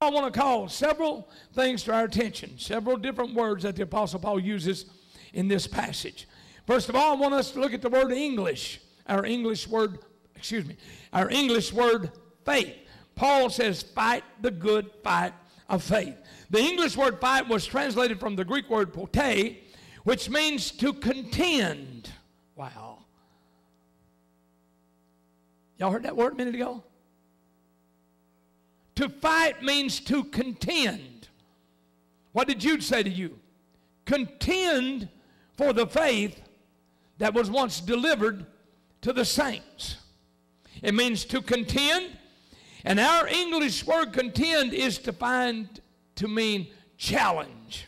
I want to call several things to our attention, several different words that the Apostle Paul uses in this passage. First of all, I want us to look at the word English, our English word faith. Paul says, fight the good fight of faith. The English word fight was translated from the Greek word pote, which means to contend. Wow. Y'all heard that word a minute ago? To fight means to contend. What did Jude say to you? Contend for the faith that was once delivered to the saints. It means to contend, and our English word contend is to mean challenge.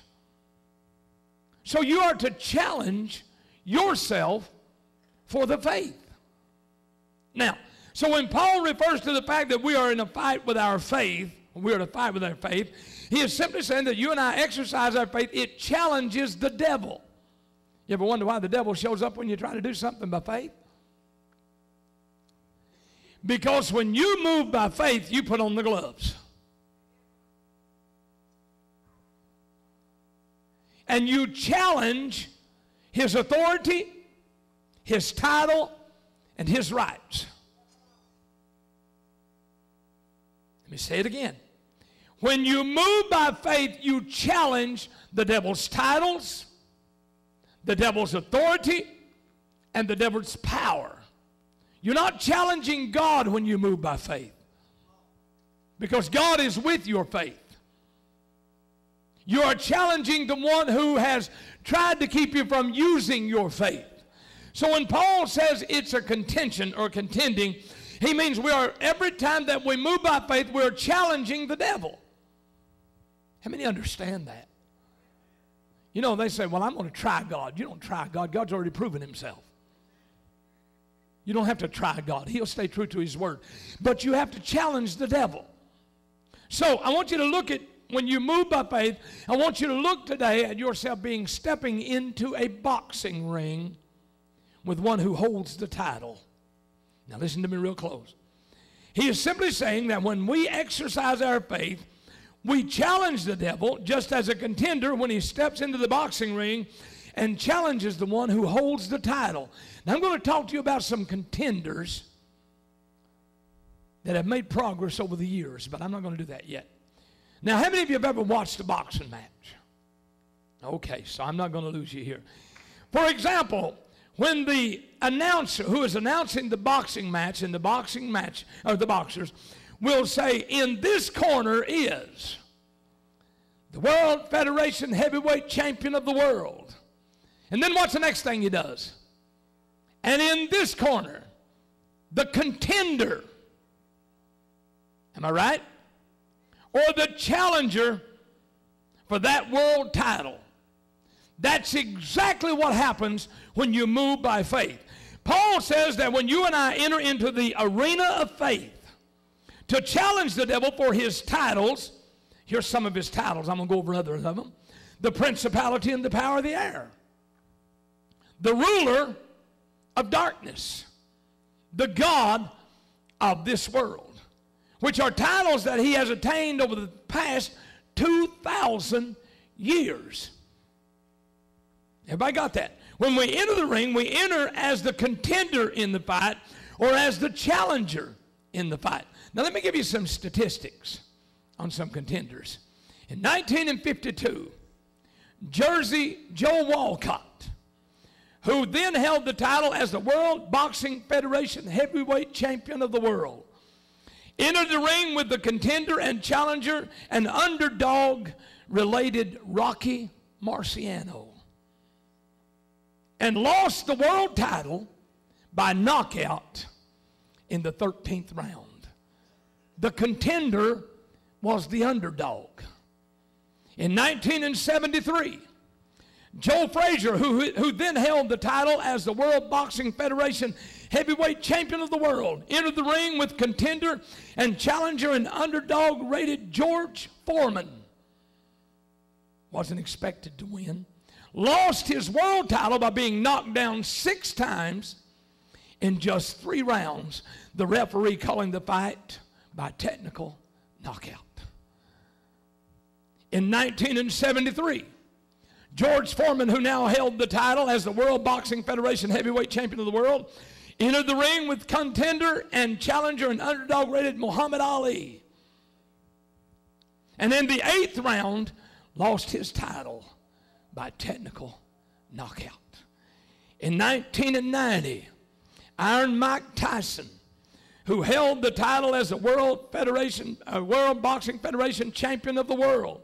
So you are to challenge yourself for the faith. Now, so when Paul refers to the fact that we are in a fight with our faith, we are to fight with our faith, he is simply saying that you and I exercise our faith. It challenges the devil. You ever wonder why the devil shows up when you try to do something by faith? Because when you move by faith, you put on the gloves. And you challenge his authority, his title, and his rights. Let me say it again. When you move by faith, you challenge the devil's titles, the devil's authority, and the devil's power. You're not challenging God when you move by faith, because God is with your faith. You are challenging the one who has tried to keep you from using your faith. So when Paul says it's a contention or contending, he means every time that we move by faith, we're challenging the devil. How many understand that? You know, they say, well, I'm going to try God. You don't try God. God's already proven himself. You don't have to try God. He'll stay true to his word. But you have to challenge the devil. So I want you to look at, when you move by faith, I want you to look today at yourself stepping into a boxing ring with one who holds the title. Now listen to me real close. He is simply saying that when we exercise our faith, we challenge the devil just as a contender when he steps into the boxing ring and challenges the one who holds the title. Now I'm going to talk to you about some contenders that have made progress over the years, but I'm not going to do that yet. Now, how many of you have ever watched a boxing match? Okay, so I'm not going to lose you here. For example, when the announcer who is announcing the boxing match and the boxers will say, in this corner is the World Federation Heavyweight Champion of the world. And then what's the next thing he does? And in this corner, the contender. Am I right? Or the challenger for that world title. That's exactly what happens when you move by faith. Paul says that when you and I enter into the arena of faith to challenge the devil for his titles, here's some of his titles. I'm going to go over others of them. The principality and the power of the air. The ruler of darkness. The God of this world. Which are titles that he has attained over the past 2,000 years. Everybody got that? When we enter the ring, we enter as the contender in the fight or as the challenger in the fight. Now let me give you some statistics on some contenders. In 1952, Jersey Joe Walcott, who then held the title as the World Boxing Federation Heavyweight Champion of the world, entered the ring with the contender and challenger and underdog-related Rocky Marciano, and lost the world title by knockout in the 13th round. The contender was the underdog. In 1973, Joe Frazier, who then held the title as the World Boxing Federation Heavyweight Champion of the world, entered the ring with contender and challenger and underdog-rated George Foreman. Wasn't expected to win. Lost his world title by being knocked down 6 times in just 3 rounds. The referee calling the fight by technical knockout. In 1973, George Foreman, who now held the title as the World Boxing Federation heavyweight champion of the world, entered the ring with contender and challenger and underdog rated Muhammad Ali. And in the 8th round, lost his title by technical knockout. In 1990, Iron Mike Tyson, who held the title as the World Boxing Federation champion of the world,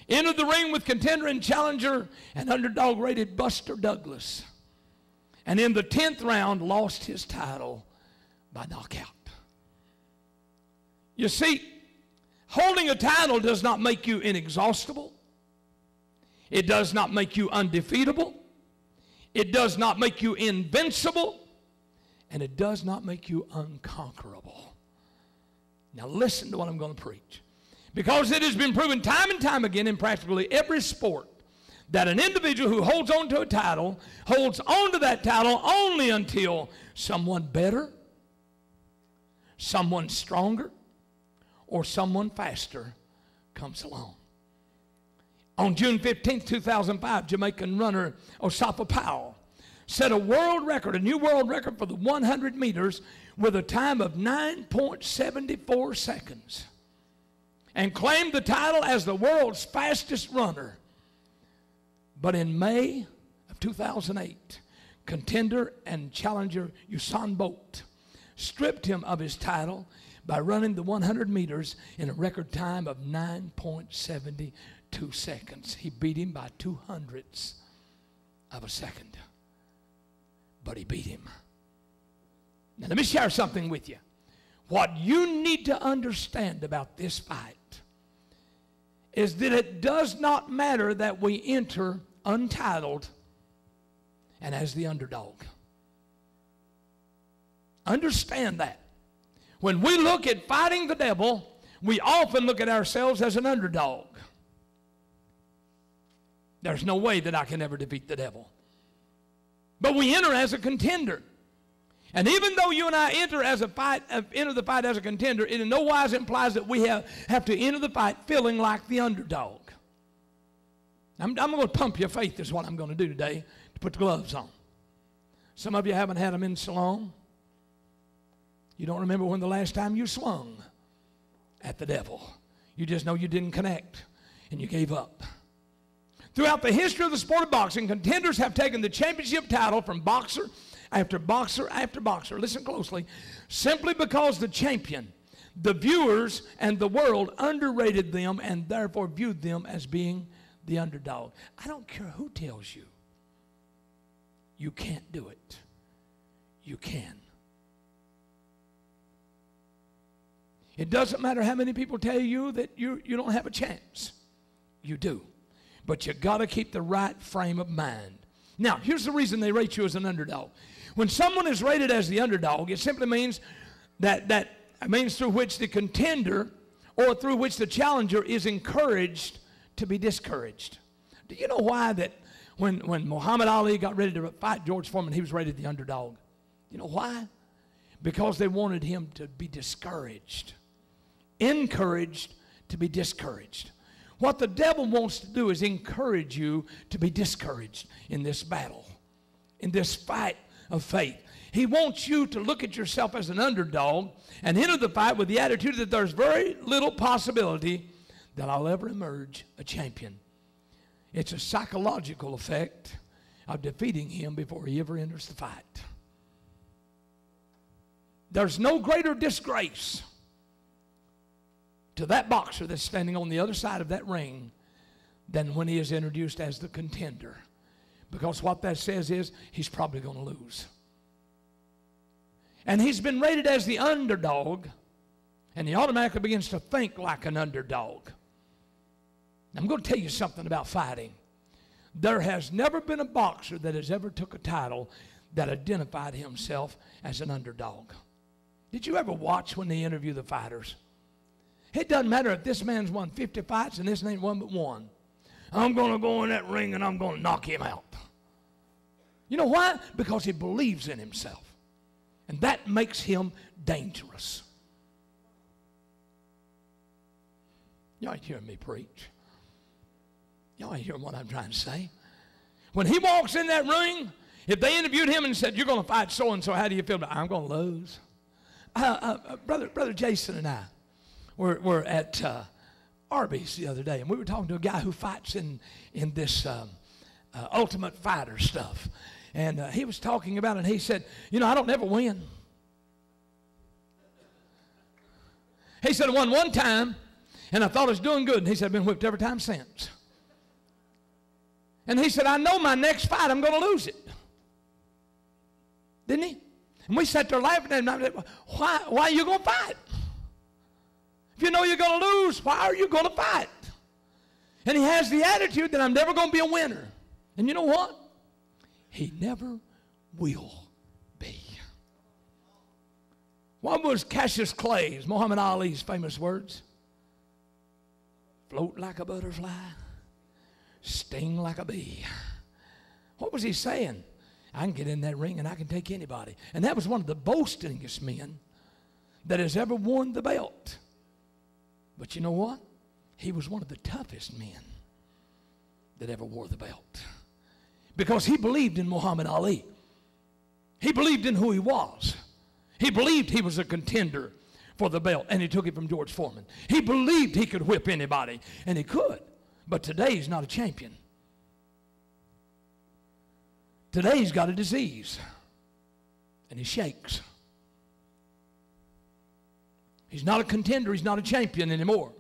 entered the ring with contender and challenger and underdog rated Buster Douglas. And in the 10th round, lost his title by knockout. You see, holding a title does not make you inexhaustible. It does not make you undefeatable. It does not make you invincible. And it does not make you unconquerable. Now listen to what I'm going to preach. Because it has been proven time and time again in practically every sport that an individual who holds on to a title holds on to that title only until someone better, someone stronger, or someone faster comes along. On June 15, 2005, Jamaican runner Osapa Powell set a world record, a new world record for the 100 meters with a time of 9.74 seconds. And claimed the title as the world's fastest runner. But in May of 2008, contender and challenger Usain Bolt stripped him of his title by running the 100 meters in a record time of 9.72 seconds. He beat him by 0.02 of a second. But he beat him. Now let me share something with you. What you need to understand about this fight is that it does not matter that we enter untitled and as the underdog. Understand that. When we look at fighting the devil, we often look at ourselves as an underdog. There's no way that I can ever defeat the devil. But we enter as a contender. And even though you and I enter the fight as a contender, it in no wise implies that we have to enter the fight feeling like the underdog. I'm going to pump your faith is what I'm going to do today, to put the gloves on. Some of you haven't had them in so long. You don't remember when the last time you swung at the devil. You just know you didn't connect and you gave up. Throughout the history of the sport of boxing, contenders have taken the championship title from boxer after boxer after boxer. Listen closely. Simply because the champion, the viewers, and the world underrated them and therefore viewed them as being the underdog. I don't care who tells you. You can't do it. You can. It doesn't matter how many people tell you that you don't have a chance. You do. But you got to keep the right frame of mind. Now, here's the reason they rate you as an underdog. When someone is rated as the underdog, it simply means that means through which the contender or through which the challenger is encouraged to be discouraged. Do you know why that when Muhammad Ali got ready to fight George Foreman, he was rated the underdog? You know why? Because they wanted him to be discouraged. Encouraged to be discouraged. What the devil wants to do is encourage you to be discouraged in this battle, in this fight of faith. He wants you to look at yourself as an underdog and enter the fight with the attitude that there's very little possibility that I'll ever emerge a champion. It's a psychological effect of defeating him before he ever enters the fight. There's no greater disgrace to that boxer that's standing on the other side of that ring than when he is introduced as the contender. Because what that says is he's probably going to lose. And he's been rated as the underdog, and he automatically begins to think like an underdog. I'm going to tell you something about fighting. There has never been a boxer that has ever took a title that identified himself as an underdog. Did you ever watch when they interview the fighters? It doesn't matter if this man's won 50 fights and this ain't one but one. I'm going to go in that ring and I'm going to knock him out. You know why? Because he believes in himself. And that makes him dangerous. You ain't hearing me preach. Y'all ain't hearing what I'm trying to say. When he walks in that ring, if they interviewed him and said, you're going to fight so-and-so, how do you feel? I'm going to lose. Brother Jason and I were at Arby's the other day, and we were talking to a guy who fights in this Ultimate Fighter stuff. And he was talking about it, and he said, I don't never win. He said, I won one time, and I thought I was doing good. And he said, I've been whipped every time since. And he said, I know my next fight, I'm going to lose it. Didn't he? And we sat there laughing at him. I said, why are you going to fight? If you know you're going to lose, why are you going to fight? And he has the attitude that I'm never going to be a winner. And you know what? He never will be. What was Cassius Clay's, Muhammad Ali's famous words? Float like a butterfly, sting like a bee. What was he saying? I can get in that ring and I can take anybody. And that was one of the boastingest men that has ever worn the belt. But you know what? He was one of the toughest men that ever wore the belt. Because he believed in Muhammad Ali. He believed in who he was. He believed he was a contender for the belt, and he took it from George Foreman. He believed he could whip anybody, and he could. But today he's not a champion. Today he's got a disease, and he shakes. He's not a contender. He's not a champion anymore.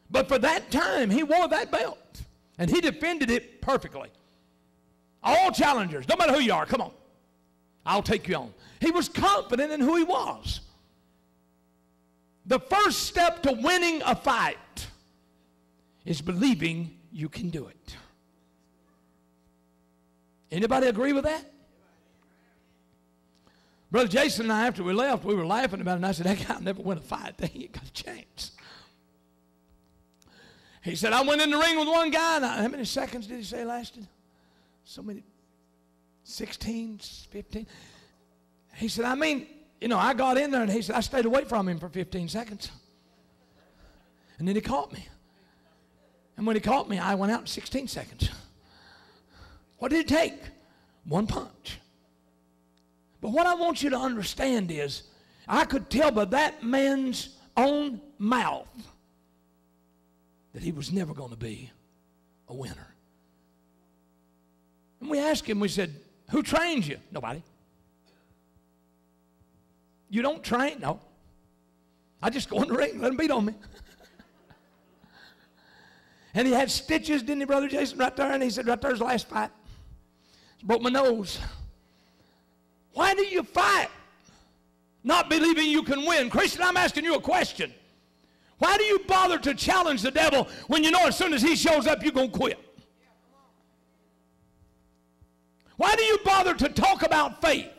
But for that time, he wore that belt, and he defended it perfectly. All challengers, no matter who you are, come on. I'll take you on. He was confident in who he was. The first step to winning a fight is believing you can do it. Anybody agree with that? Brother Jason and I, after we left, we were laughing about it, and I said, that guy will never win a fight. He ain't got a chance. He said, I went in the ring with one guy, and how many seconds did he say lasted? So many, 16, 15. He said, I got in there, and he said, I stayed away from him for 15 seconds. And then he caught me. And when he caught me, I went out in 16 seconds. What did it take? One punch. But what I want you to understand is, I could tell by that man's own mouth that he was never going to be a winner. And we asked him, we said, who trains you? Nobody. You don't train? No. I just go in the ring, let him beat on me. And he had stitches, didn't he, Brother Jason, right there? And he said, right there's the last fight. Broke my nose. Why do you fight? Not believing you can win. Christian, I'm asking you a question. Why do you bother to challenge the devil when you know as soon as he shows up, you're going to quit? Why do you bother to talk about faith?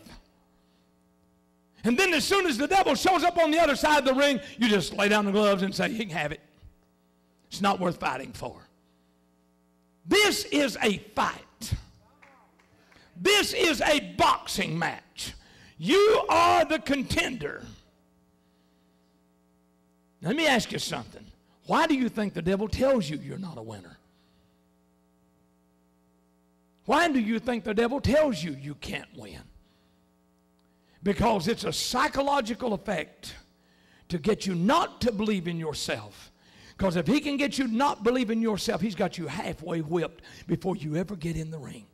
And then as soon as the devil shows up on the other side of the ring, you just lay down the gloves and say, he can have it. It's not worth fighting for. This is a fight. This is a boxing match. You are the contender. Now, let me ask you something. Why do you think the devil tells you you're not a winner? Why do you think the devil tells you you can't win? Because it's a psychological effect to get you not to believe in yourself. Because if he can get you not believe in yourself, he's got you halfway whipped before you ever get in the ring.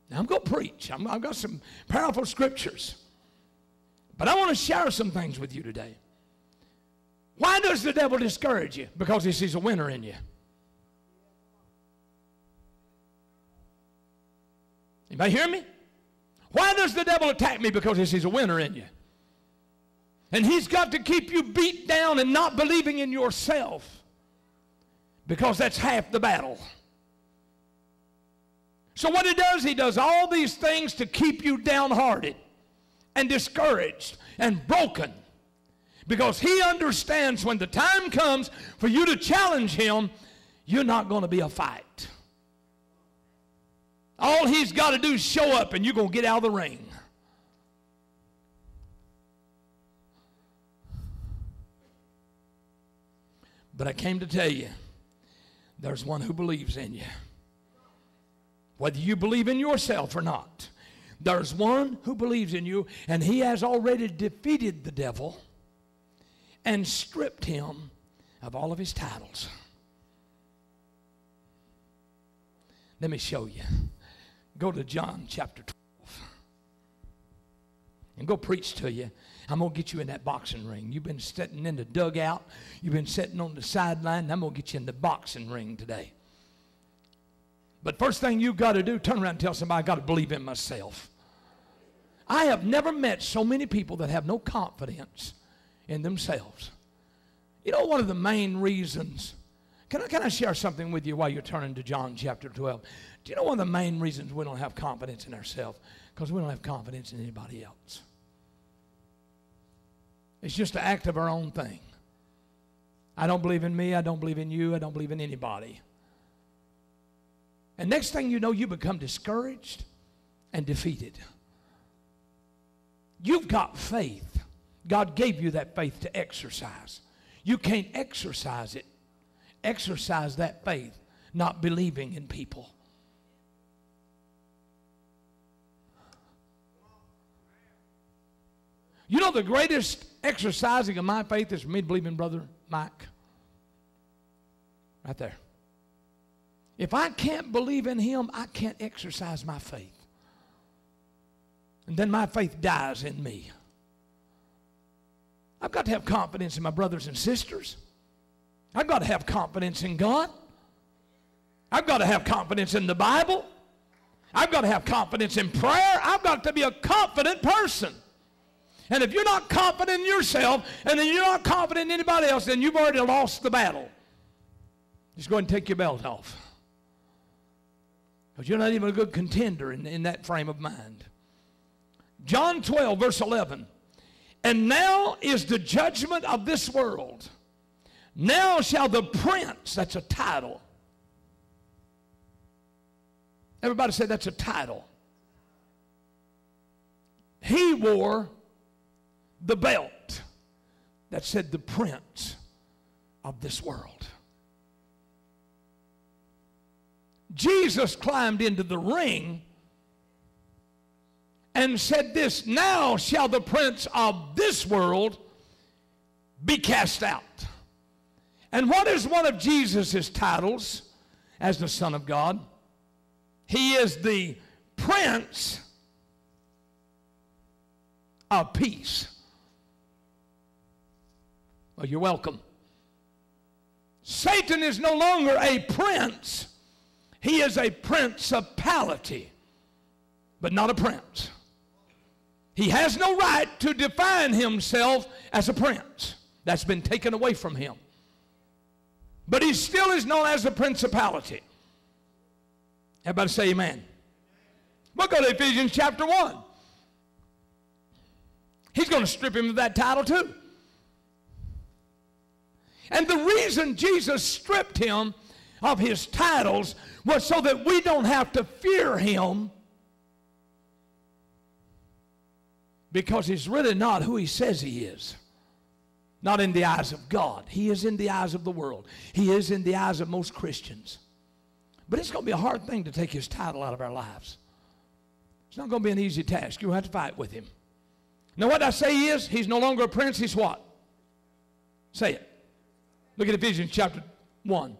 Now, I'm going to preach. I've got some powerful scriptures. But I want to share some things with you today. Why does the devil discourage you? Because he sees a winner in you. Anybody hear me? Why does the devil attack me? Because he sees a winner in you. And he's got to keep you beat down and not believing in yourself. Because that's half the battle. So what he does all these things to keep you downhearted and discouraged and broken. Because he understands when the time comes for you to challenge him, you're not going to be a fight. All he's got to do is show up and you're going to get out of the ring. But I came to tell you, there's one who believes in you. Whether you believe in yourself or not, there's one who believes in you, and he has already defeated the devil and stripped him of all of his titles. Let me show you. Go to John chapter 12 and go preach to you. I'm going to get you in that boxing ring. You've been sitting in the dugout. You've been sitting on the sideline. And I'm going to get you in the boxing ring today. But first thing you've got to do, turn around and tell somebody, I got to believe in myself. I have never met so many people that have no confidence in themselves. You know, one of the main reasons, can I share something with you while you're turning to John chapter 12? Do you know one of the main reasons we don't have confidence in ourselves? Because we don't have confidence in anybody else. It's just an act of our own thing. I don't believe in me. I don't believe in you. I don't believe in anybody. And next thing you know, you become discouraged and defeated. You've got faith. God gave you that faith to exercise. You can't exercise it. Exercise that faith, not believing in people. You know, the greatest exercising of my faith is for me to believe in Brother Mike. Right there. If I can't believe in him, I can't exercise my faith. And then my faith dies in me. I've got to have confidence in my brothers and sisters. I've got to have confidence in God. I've got to have confidence in the Bible. I've got to have confidence in prayer. I've got to be a confident person. And if you're not confident in yourself, and then you're not confident in anybody else, then you've already lost the battle. Just go ahead and take your belt off. Because you're not even a good contender in that frame of mind. John 12, verse 11. And now is the judgment of this world. Now shall the prince, that's a title. Everybody say that's a title. He wore the belt that said the prince of this world. Jesus climbed into the ring and said this, now shall the prince of this world be cast out. And what is one of Jesus' titles as the Son of God? He is the Prince of Peace. Well, you're welcome. Satan is no longer a prince. He is a principality, but not a prince. He has no right to define himself as a prince. That's been taken away from him. But he still is known as a principality. Everybody say amen. We'll go to Ephesians chapter 1. He's going to strip him of that title too. And the reason Jesus stripped him of his titles was so that we don't have to fear him, because he's really not who he says he is. Not in the eyes of God. He is in the eyes of the world. He is in the eyes of most Christians. But it's going to be a hard thing to take his title out of our lives. It's not going to be an easy task. You'll have to fight with him. Now what I say he is, he's no longer a prince, he's what? Say it. Look at Ephesians chapter 1.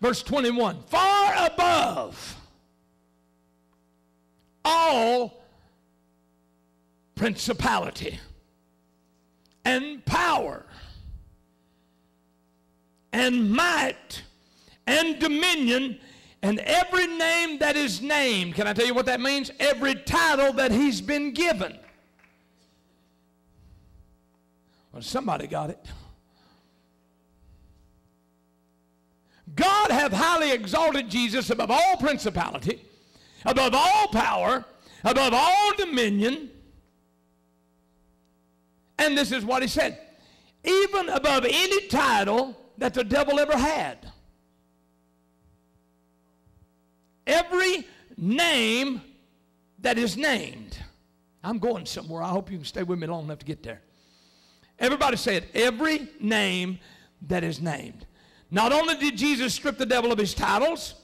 Verse 21. Far above all principality and power and might and dominion and every name that is named. Can I tell you what that means? Every title that he's been given. Well, somebody got it. God hath highly exalted Jesus above all principality, above all power, above all dominion. And this is what he said. Even above any title that the devil ever had. Every name that is named. I'm going somewhere. I hope you can stay with me long enough to get there. Everybody say it. Every name that is named. Not only did Jesus strip the devil of his titles,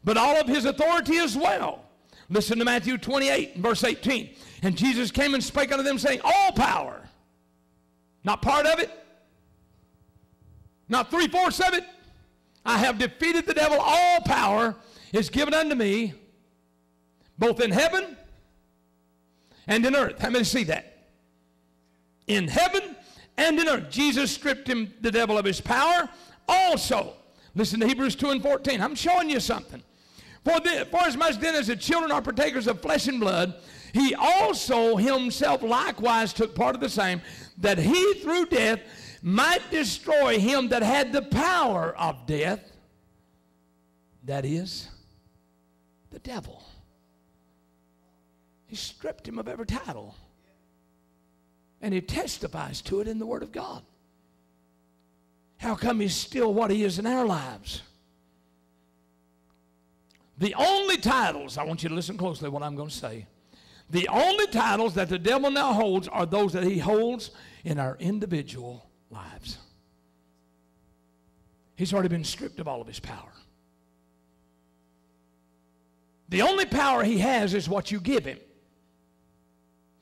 but all of his authority as well. Listen to Matthew 28, verse 18. And Jesus came and spake unto them, saying, all power, not part of it, not 3/4 of it, I have defeated the devil. All power is given unto me, both in heaven and in earth. How many see that? In heaven and in earth. Jesus stripped him, the devil, of his power also. Listen to Hebrews 2 and 14. I'm showing you something. For as much then as the children are partakers of flesh and blood, he also himself likewise took part of the same, that he through death might destroy him that had the power of death, that is, the devil. He stripped him of every title. And he testifies to it in the Word of God. How come he's still what he is in our lives? The only titles, I want you to listen closely to what I'm going to say. The only titles that the devil now holds are those that he holds in our individual lives. He's already been stripped of all of his power. The only power he has is what you give him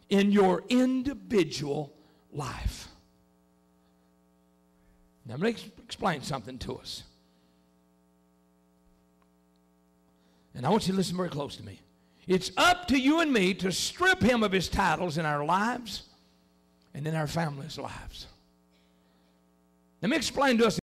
in your individual life. Now, let me explain something to us. And I want you to listen very close to me. It's up to you and me to strip him of his titles in our lives and in our families' lives. Let me explain to us